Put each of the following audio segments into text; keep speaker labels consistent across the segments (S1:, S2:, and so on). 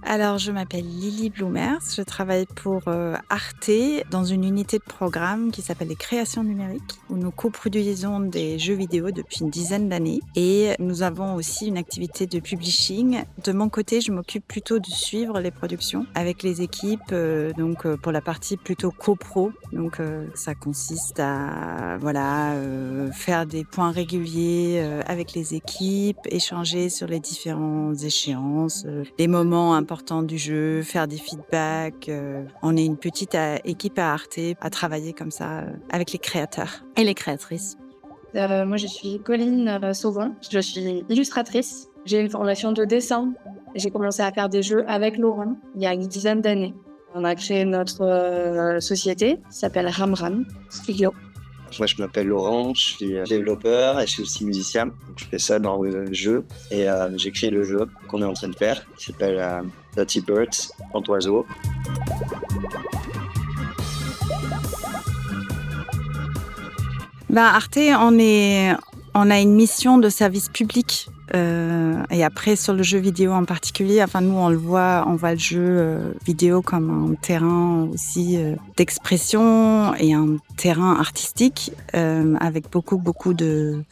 S1: Alors, je m'appelle Lily Bloemers, je travaille pour Arte dans une unité de programme qui s'appelle les créations numériques, où nous coproduisons des jeux vidéo depuis une dizaine d'années. Et nous avons aussi une activité de publishing. De mon côté, je m'occupe plutôt de suivre les productions avec les équipes, pour la partie plutôt copro. Ça consiste à faire des points réguliers avec les équipes, échanger sur les différentes échéances, les moments importants du jeu, faire des feedbacks. On est une petite équipe à Arte à travailler comme ça avec les créateurs et les créatrices.
S2: Moi, je suis Colline Sauvant. Je suis illustratrice. J'ai une formation de dessin. J'ai commencé à faire des jeux avec Laurent il y a une dizaine d'années. On a créé notre société qui s'appelle Ramram Studio.
S3: Moi, je m'appelle Laurent, je suis développeur et je suis aussi musicien. Donc, je fais ça dans le jeu et j'ai créé le jeu qu'on est en train de faire qui s'appelle Dirty Birds, Grand Oiseau.
S1: Arte, on a une mission de service public. Et après, sur le jeu vidéo en particulier, nous, on voit le jeu vidéo comme un terrain aussi d'expression et un terrain artistique avec beaucoup de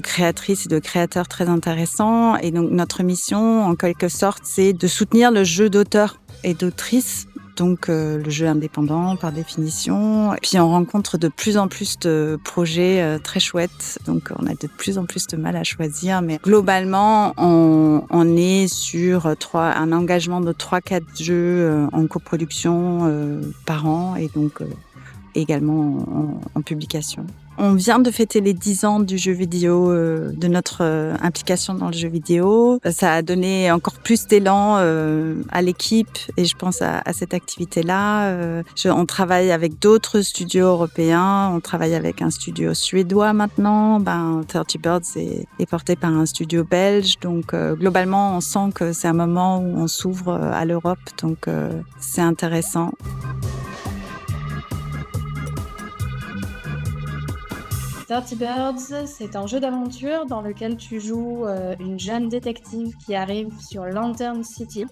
S1: créatrices et de créateurs très intéressants. Et donc, notre mission, en quelque sorte, c'est de soutenir le jeu d'auteurs et d'autrices. Donc, le jeu indépendant, par définition. Et puis, on rencontre de plus en plus de projets très chouettes. Donc, on a de plus en plus de mal à choisir. Mais globalement, on est sur un engagement de 3-4 jeux en coproduction par an. Et donc, également en publication. On vient de fêter les 10 ans du jeu vidéo, de notre implication dans le jeu vidéo. Ça a donné encore plus d'élan à l'équipe et je pense à cette activité-là. On travaille avec d'autres studios européens. On travaille avec un studio suédois maintenant. 30 Birds est porté par un studio belge. Donc, globalement, on sent que c'est un moment où on s'ouvre à l'Europe. Donc, c'est intéressant.
S2: Dirty Birds, c'est un jeu d'aventure dans lequel tu joues une jeune détective qui arrive sur Lantern City.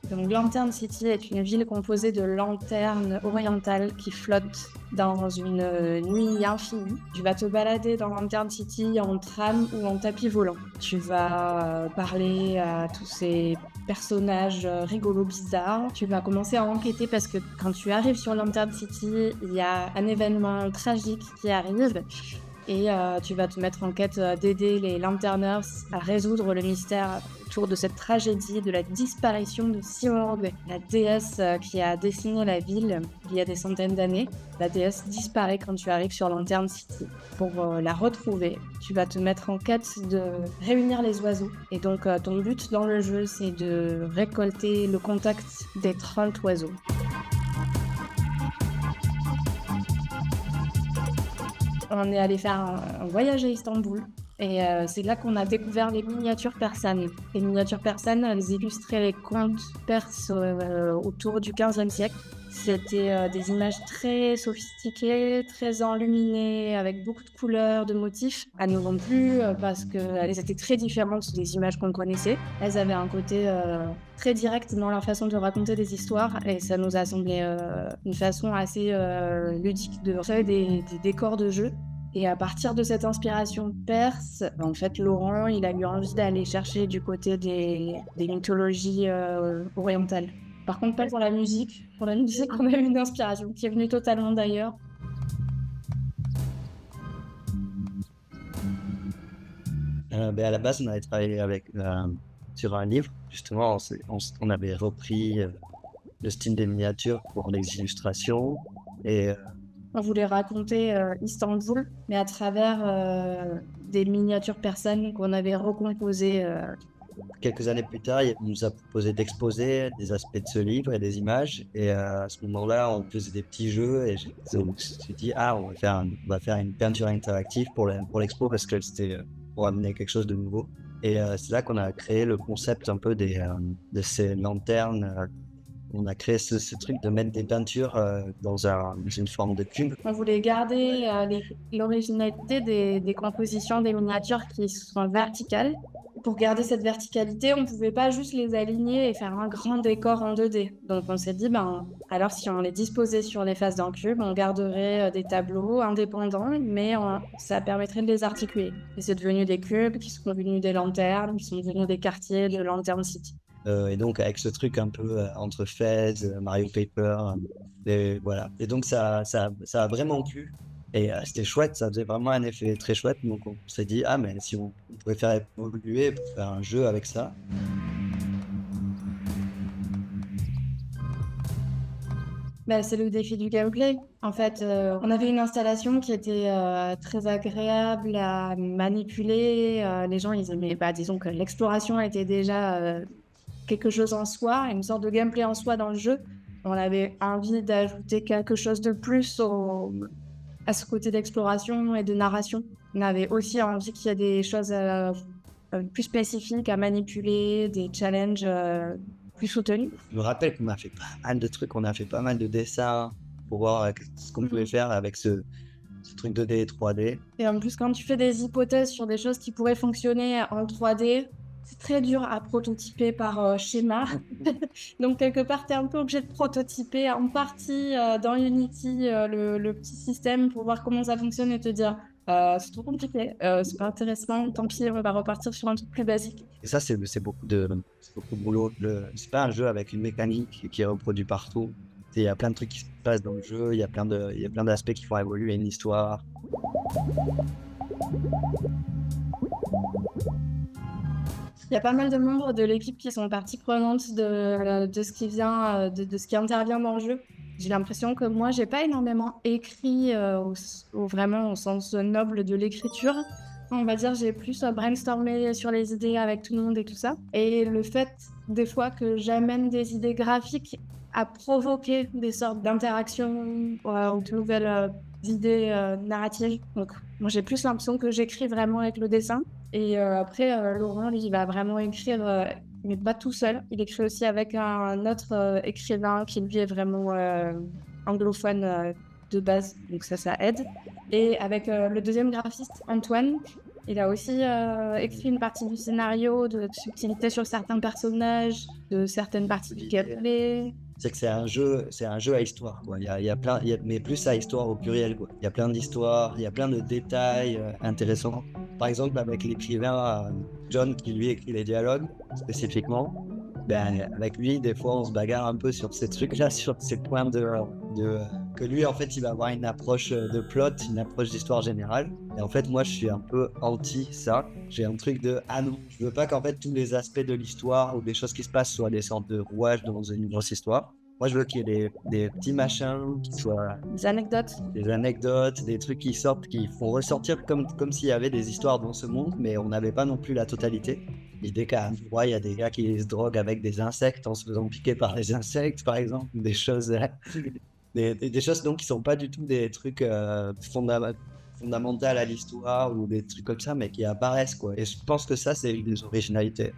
S2: Donc Lantern City est une ville composée de lanternes orientales qui flottent dans une nuit infinie. Tu vas te balader dans Lantern City en tram ou en tapis volant. Tu vas parler à tous ces personnages rigolos, bizarres. Tu vas commencer à enquêter parce que quand tu arrives sur Lantern City, il y a un événement tragique qui arrive. Et tu vas te mettre en quête d'aider les Lanterners à résoudre le mystère autour de cette tragédie de la disparition de Simorg, la déesse qui a dessiné la ville il y a des centaines d'années. La déesse disparaît quand tu arrives sur Lantern City. Pour la retrouver, tu vas te mettre en quête de réunir les oiseaux. Et donc ton but dans le jeu, c'est de récolter le contact des 30 oiseaux. On est allé faire un voyage à Istanbul et c'est là qu'on a découvert les miniatures persanes. Les miniatures persanes, elles illustraient les contes perses autour du XVe siècle. C'était des images très sophistiquées, très enluminées, avec beaucoup de couleurs, de motifs. Elles nous ont plu parce qu'elles étaient très différentes des images qu'on connaissait. Elles avaient un côté très direct dans leur façon de raconter des histoires et ça nous a semblé une façon assez ludique de créer des décors de jeu. Et à partir de cette inspiration perse, en fait, Laurent, il a eu envie d'aller chercher du côté des mythologies orientales. Par contre, pas pour la musique. Pour la musique, on a eu une inspiration qui est venue totalement d'ailleurs.
S3: À la base, on avait travaillé sur un livre. Justement, on avait repris le style des miniatures pour les illustrations. Et
S2: on voulait raconter Istanbul, mais à travers des miniatures persanes qu'on avait recomposées.
S3: Quelques années plus tard, il nous a proposé d'exposer des aspects de ce livre et des images. Et à ce moment-là, on faisait des petits jeux. Et je me suis dit, on va faire une peinture interactive pour l'expo parce que c'était pour amener quelque chose de nouveau. Et c'est là qu'on a créé le concept un peu de ces lanternes on a créé ce truc de mettre des peintures dans une forme de cube.
S2: On voulait garder l'originalité des compositions des miniatures qui sont verticales. Pour garder cette verticalité, on ne pouvait pas juste les aligner et faire un grand décor en 2D. Donc on s'est dit, alors si on les disposait sur les faces d'un cube, on garderait des tableaux indépendants, mais ça permettrait de les articuler. Et c'est devenu des cubes qui sont devenus des lanternes, qui sont devenus des quartiers de Lantern City.
S3: Et donc avec ce truc un peu entre Fez, Mario Paper, et voilà. Et donc ça a vraiment plu. Et c'était chouette, ça faisait vraiment un effet très chouette. Donc on s'est dit, ah mais si on pouvait faire évoluer, pour faire un jeu avec ça.
S2: C'est le défi du gameplay. En fait, on avait une installation qui était très agréable à manipuler. Les gens, ils aimaient, disons que l'exploration était déjà quelque chose en soi, une sorte de gameplay en soi dans le jeu. On avait envie d'ajouter quelque chose de plus à ce côté d'exploration et de narration. On avait aussi envie qu'il y ait des choses plus spécifiques à manipuler, des challenges plus soutenus.
S3: Je me rappelle qu'on a fait pas mal de trucs, on a fait pas mal de dessins pour voir ce qu'on pouvait faire avec ce truc 2D et 3D.
S2: Et en plus, quand tu fais des hypothèses sur des choses qui pourraient fonctionner en 3D, c'est très dur à prototyper par schéma. Donc, quelque part, tu es un peu obligé de prototyper en partie dans Unity le petit système pour voir comment ça fonctionne et te dire c'est trop compliqué, c'est pas intéressant, tant pis, on va repartir sur un truc plus basique.
S3: Et ça, c'est beaucoup de boulot. C'est pas un jeu avec une mécanique qui est reproduite partout. Il y a plein de trucs qui se passent dans le jeu, il y a plein d'aspects qui font évoluer une histoire.
S2: Il y a pas mal de membres de l'équipe qui sont partie prenante de ce qui vient, de ce qui intervient dans le jeu. J'ai l'impression que moi, j'ai pas énormément écrit vraiment au sens noble de l'écriture. On va dire, j'ai plus brainstormé sur les idées avec tout le monde et tout ça. Et le fait, des fois, que j'amène des idées graphiques à provoquer des sortes d'interactions ou de nouvelles idées narratives. Donc, moi, j'ai plus l'impression que j'écris vraiment avec le dessin. Et après, Laurent, lui, il va vraiment écrire, mais pas tout seul. Il écrit aussi avec un autre écrivain qui, lui, est vraiment anglophone de base. Donc ça aide. Et avec le deuxième graphiste, Antoine, il a aussi écrit une partie du scénario, de subtilité sur certains personnages, de certaines parties du gameplay.
S3: C'est que c'est un jeu à histoire, quoi. Il y a plein, mais plus à histoire au pluriel, quoi. Il y a plein d'histoires, il y a plein de détails intéressants. Par exemple, avec l'écrivain John, qui lui écrit les dialogues spécifiquement, avec lui, des fois, on se bagarre un peu sur ces trucs-là, sur ces points que lui, en fait, il va avoir une approche de plot, une approche d'histoire générale. Et en fait, moi, je suis un peu anti ça. J'ai un truc de ah non, je veux pas qu'en fait tous les aspects de l'histoire ou des choses qui se passent soient des sortes de rouages dans une grosse histoire. Moi, je veux qu'il y ait des petits machins qui soient
S2: des anecdotes,
S3: des trucs qui sortent, qui font ressortir comme s'il y avait des histoires dans ce monde, mais on n'avait pas non plus la totalité. L'idée qu'à un endroit, il y a des gars qui se droguent avec des insectes en se faisant piquer par les insectes, par exemple, des choses, des choses donc qui sont pas du tout des trucs fondamentales à l'histoire ou des trucs comme ça, mais qui apparaissent, quoi. Et je pense que ça, c'est une des originalités.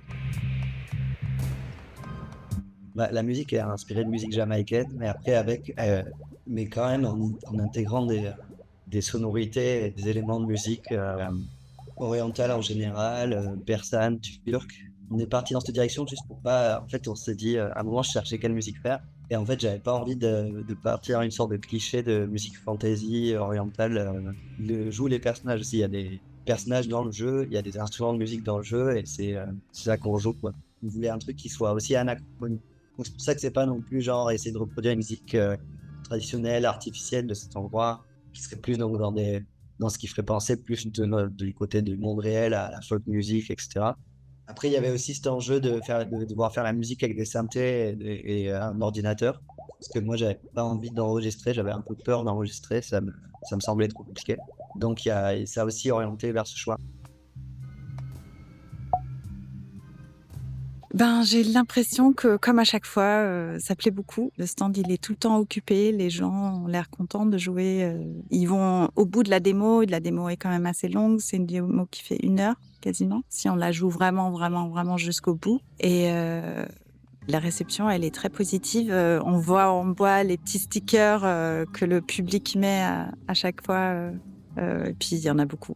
S3: La musique est inspirée de musique jamaïcaine, mais après mais quand même en intégrant des sonorités et des éléments de musique orientale en général, persane, turc. On est parti dans cette direction juste pour pas. En fait, on s'est dit à un moment, je cherchais quelle musique faire, et en fait, j'avais pas envie de partir dans une sorte de cliché de musique fantasy orientale. Joue les personnages aussi. Il y a des personnages dans le jeu, il y a des instruments de musique dans le jeu, et c'est ça qu'on joue, quoi. On voulait un truc qui soit aussi anachronique. Donc c'est pour ça que c'est pas non plus genre essayer de reproduire une musique traditionnelle, artificielle de cet endroit, qui serait plus donc dans ce qui ferait penser plus du côté du monde réel à la folk music, etc. Après, il y avait aussi cet enjeu de devoir faire la musique avec des synthés et un ordinateur, parce que moi, j'avais pas envie d'enregistrer, j'avais un peu peur d'enregistrer, ça me semblait trop compliqué. Donc, ça a aussi orienté vers ce choix.
S1: J'ai l'impression que, comme à chaque fois, ça plaît beaucoup. Le stand, il est tout le temps occupé. Les gens ont l'air contents de jouer. Ils vont au bout de la démo. Et la démo est quand même assez longue. C'est une démo qui fait 1 heure, quasiment, si on la joue vraiment, vraiment, vraiment jusqu'au bout. Et La réception, elle est très positive. On voit les petits stickers que le public met à chaque fois. Et puis, il y en a beaucoup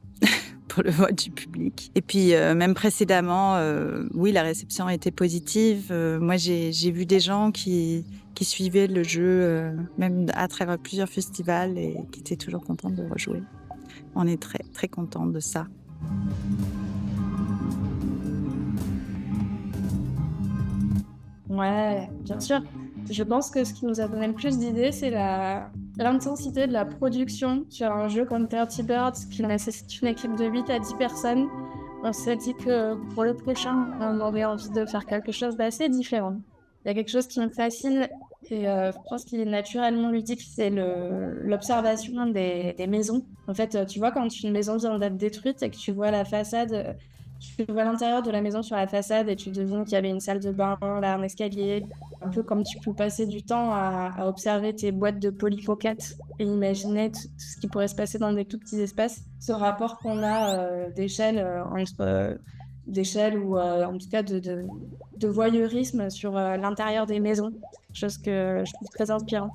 S1: pour le vote du public. Et puis, même précédemment, oui, la réception a été positive. Moi, j'ai vu des gens qui suivaient le jeu, même à travers plusieurs festivals, et qui étaient toujours contents de rejouer. On est très, très contents de ça.
S2: Ouais, bien sûr. Je pense que ce qui nous a donné le plus d'idées, c'est l'intensité de la production sur un jeu comme 30 Birds qui nécessite une équipe de 8 à 10 personnes. On s'est dit que pour le prochain, on aurait envie de faire quelque chose d'assez différent. Il y a quelque chose qui me fascine et je pense qu'il est naturellement ludique, c'est l'observation des maisons. En fait, tu vois, quand une maison vient d'être détruite et que tu vois la façade, tu vois l'intérieur de la maison sur la façade et tu devines qu'il y avait une salle de bain, là, un escalier, un peu comme tu peux passer du temps à observer tes boîtes de polypocket et imaginer tout ce qui pourrait se passer dans des tout petits espaces. Ce rapport qu'on a d'échelle ou en tout cas de voyeurisme sur l'intérieur des maisons, chose que je trouve très inspirant.